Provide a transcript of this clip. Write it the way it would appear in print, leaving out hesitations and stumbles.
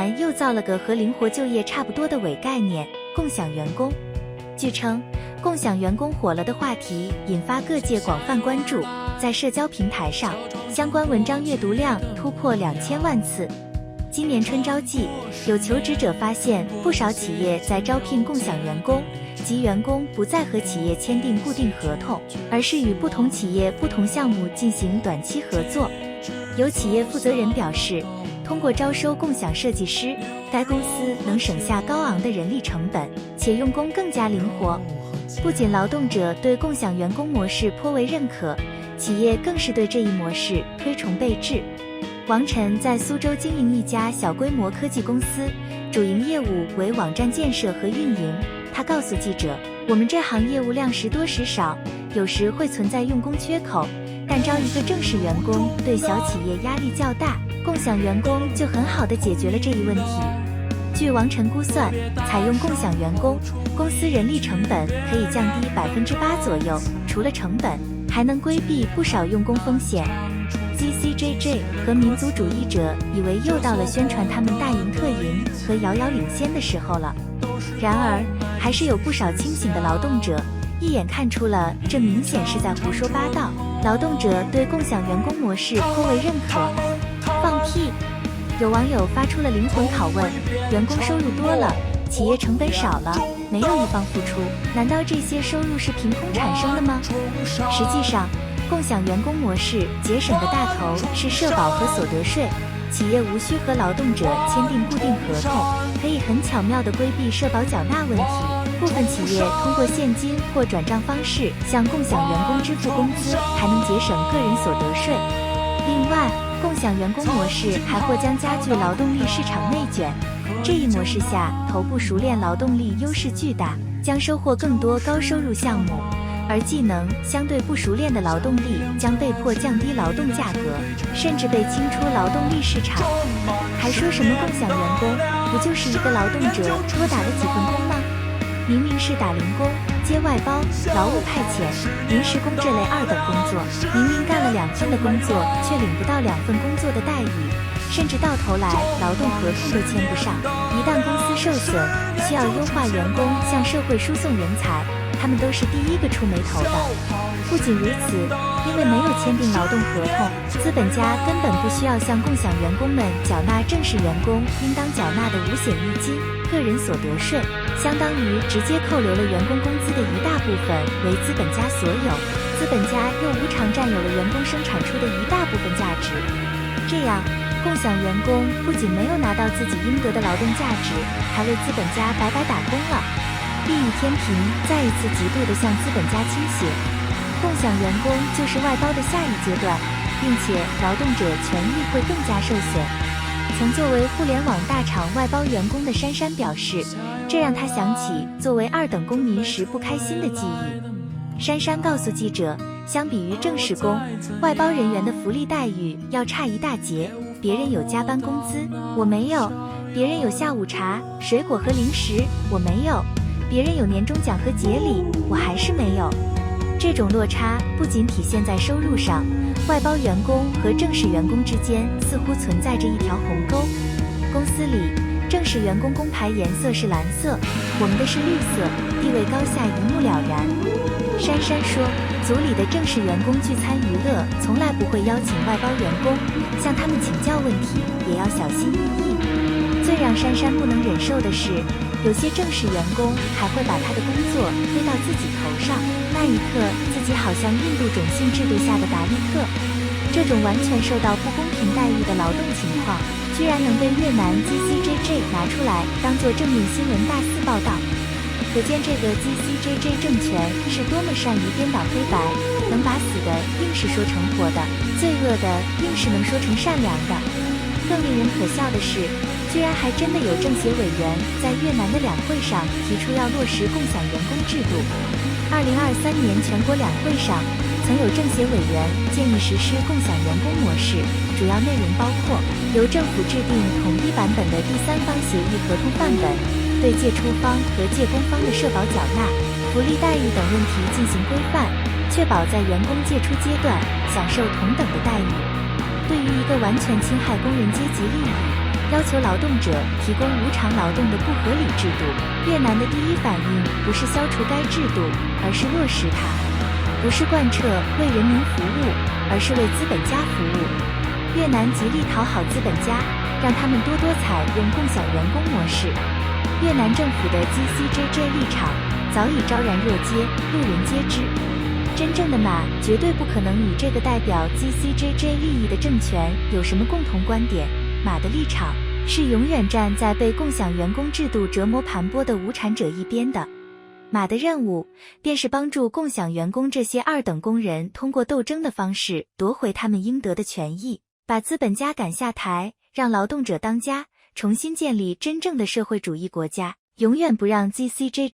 团又造了个和灵活就业差不多的伪概念——共享员工。据称，共享员工火了的话题引发各界广泛关注，在社交平台上，相关文章阅读量突破2000万次。今年春招季，有求职者发现，不少企业在招聘共享员工，即员工不再和企业签订固定合同，而是与不同企业不同项目进行短期合作。有企业负责人表示，通过招收共享设计师，该公司能省下高昂的人力成本，且用工更加灵活。不仅劳动者对共享员工模式颇为认可，企业更是对这一模式推崇备至。王晨在苏州经营一家小规模科技公司，主营业务为网站建设和运营。他告诉记者，我们这行业务量时多时少，有时会存在用工缺口，但招一个正式员工对小企业压力较大，共享员工就很好地解决了这一问题。据王晨估算，采用共享员工，公司人力成本可以降低8%左右，除了成本，还能规避不少用工风险。GCJJ 和民族主义者以为又到了宣传他们大赢特赢和遥遥领先的时候了。然而，还是有不少清醒的劳动者一眼看出了这明显是在胡说八道。劳动者对共享员工模式颇为认可。放屁！有网友发出了灵魂拷问：员工收入多了，企业成本少了，没有一方付出，难道这些收入是凭空产生的吗？实际上，共享员工模式节省的大头是社保和所得税，企业无需和劳动者签订固定合同，可以很巧妙地规避社保缴纳问题。部分企业通过现金或转账方式向共享员工支付工资，还能节省个人所得税。另外，共享员工模式还或将加剧劳动力市场内卷。这一模式下，头部熟练劳动力优势巨大，将收获更多高收入项目。而技能相对不熟练的劳动力将被迫降低劳动价格，甚至被清出劳动力市场。还说什么共享员工，不就是一个劳动者多打了几份工吗？明明是打零工、接外包、劳务派遣、临时工这类二等工作，明明干了2份的工作，却领不到2份工作的待遇，甚至到头来劳动合同都签不上。一旦公司受损，需要优化员工向社会输送人才，他们都是第一个出眉头的。不仅如此，因为没有签订劳动合同，资本家根本不需要向共享员工们缴纳正式员工应当缴纳的五险一金、个人所得税，相当于直接扣留了员工工资的一大部分为资本家所有，资本家又无偿占有了员工生产出的一大部分价值。这样，共享员工不仅没有拿到自己应得的劳动价值，还为资本家白白打工了。地狱天平再一次极度地向资本家倾斜，共享员工就是外包的下一阶段，并且劳动者权益会更加受损。曾作为互联网大厂外包员工的珊珊表示，这让她想起作为2等公民时不开心的记忆。珊珊告诉记者，相比于正式工，外包人员的福利待遇要差一大截。别人有加班工资，我没有；别人有下午茶、水果和零食，我没有；别人有年终奖和节礼，我还是没有。这种落差不仅体现在收入上，外包员工和正式员工之间似乎存在着一条鸿沟。公司里，正式员工工牌颜色是蓝色，我们的是绿色，地位高下一目了然。珊珊说，组里的正式员工聚餐娱乐从来不会邀请外包员工，向他们请教问题也要小心翼翼。最让珊珊不能忍受的是，有些正式员工还会把他的工作推到自己头上，那一刻自己好像印度种姓制度下的达利特。这种完全受到不公平待遇的劳动情况，居然能被越南 GCJJ 拿出来当作正面新闻大肆报道，可见这个 GCJJ 政权是多么善于颠倒黑白，能把死的硬是说成活的，罪恶的硬是能说成善良的。更令人可笑的是，居然还真的有政协委员在越南的两会上提出要落实共享员工制度。2023年全国两会上，曾有政协委员建议实施共享员工模式，主要内容包括由政府制定统一版本的第三方协议合同范本，对借出方和借工方的社保缴纳、福利待遇等问题进行规范，确保在员工借出阶段享受同等的待遇。对于一个完全侵害工人阶级利益、要求劳动者提供无偿劳动的不合理制度。越南的第一反应不是消除该制度，而是落实它；不是贯彻为人民服务，而是为资本家服务。越南极力讨好资本家，让他们多多采用共享员工模式。越南政府的 GCJJ 立场早已昭然若揭，路人皆知。真正的马绝对不可能与这个代表 GCJJ 利益的政权有什么共同观点。马的立场是永远站在被共享员工制度折磨盘剥的无产者一边的。马的任务便是帮助共享员工这些二等工人通过斗争的方式夺回他们应得的权益，把资本家赶下台，让劳动者当家，重新建立真正的社会主义国家，永远不让 GCJJ